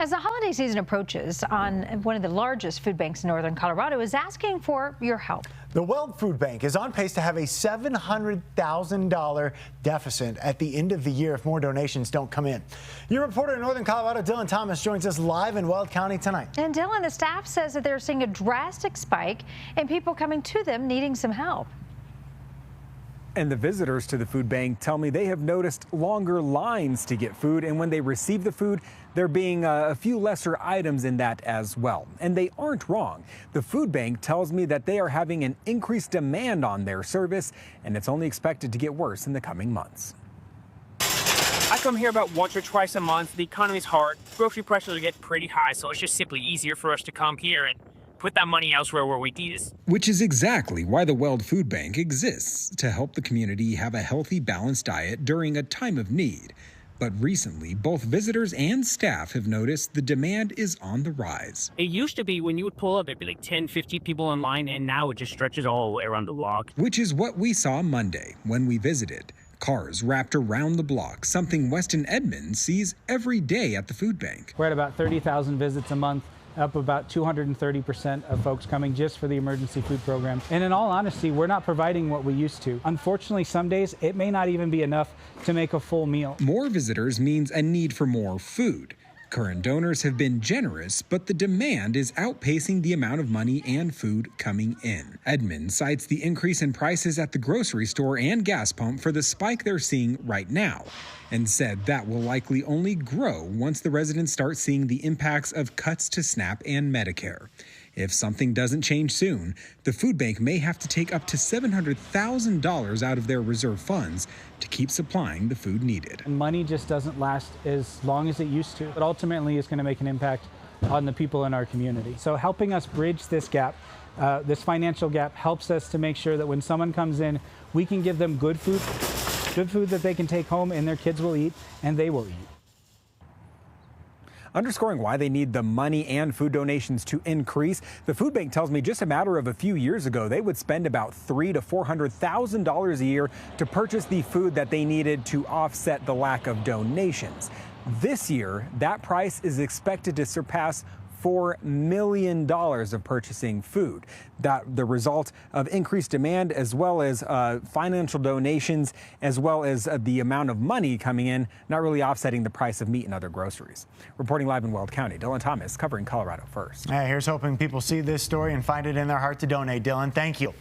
As the holiday season approaches, one of the largest food banks in northern Colorado is asking for your help. The Weld Food Bank is on pace to have a $700,000 deficit at the end of the year if more donations don't come in. Your reporter in northern Colorado, Dylan Thomas, joins us live in Weld County tonight. And Dylan, the staff says that they're seeing a drastic spike in people coming to them needing some help. And the visitors to the food bank tell me they have noticed longer lines to get food, and when they receive the food, there being a few lesser items in that as well. And they aren't wrong. The food bank tells me that they are having an increased demand on their service, and it's only expected to get worse in the coming months. I come here about once or twice a month. The economy's hard. Grocery prices are getting pretty high, so it's just simply easier for us to come here and put that money elsewhere where we need it. Which is exactly why the Weld Food Bank exists, to help the community have a healthy, balanced diet during a time of need. But recently, both visitors and staff have noticed the demand is on the rise. It used to be when you would pull up, there'd be like 10, 50 people in line, and now it just stretches all the way around the block. Which is what we saw Monday when we visited. Cars wrapped around the block, something Weston Edmonds sees every day at the food bank. We're at about 30,000 visits a month, up about 230% of folks coming just for the emergency food program. And in all honesty, we're not providing what we used to. Unfortunately, some days it may not even be enough to make a full meal. More visitors means a need for more food. Current donors have been generous, but the demand is outpacing the amount of money and food coming in. Edmonds cites the increase in prices at the grocery store and gas pump for the spike they're seeing right now, and said that will likely only grow once the residents start seeing the impacts of cuts to SNAP and Medicare. If something doesn't change soon, the food bank may have to take up to $700,000 out of their reserve funds to keep supplying the food needed. Money just doesn't last as long as it used to. But ultimately, it's going to make an impact on the people in our community. So helping us bridge this gap, this financial gap, helps us to make sure that when someone comes in, we can give them good food that they can take home and their kids will eat and they will eat. Underscoring why they need the money and food donations to increase, the food bank tells me just a matter of a few years ago, they would spend about $300,000 to $400,000 a year to purchase the food that they needed to offset the lack of donations. This year, that price is expected to surpass $4 million of purchasing food. That the result of increased demand, as well as financial donations, as well as the amount of money coming in, not really offsetting the price of meat and other groceries. Reporting live in Weld County, Dylan Thomas, covering Colorado First. Here's hoping people see this story and find it in their heart to donate. Dylan, thank you.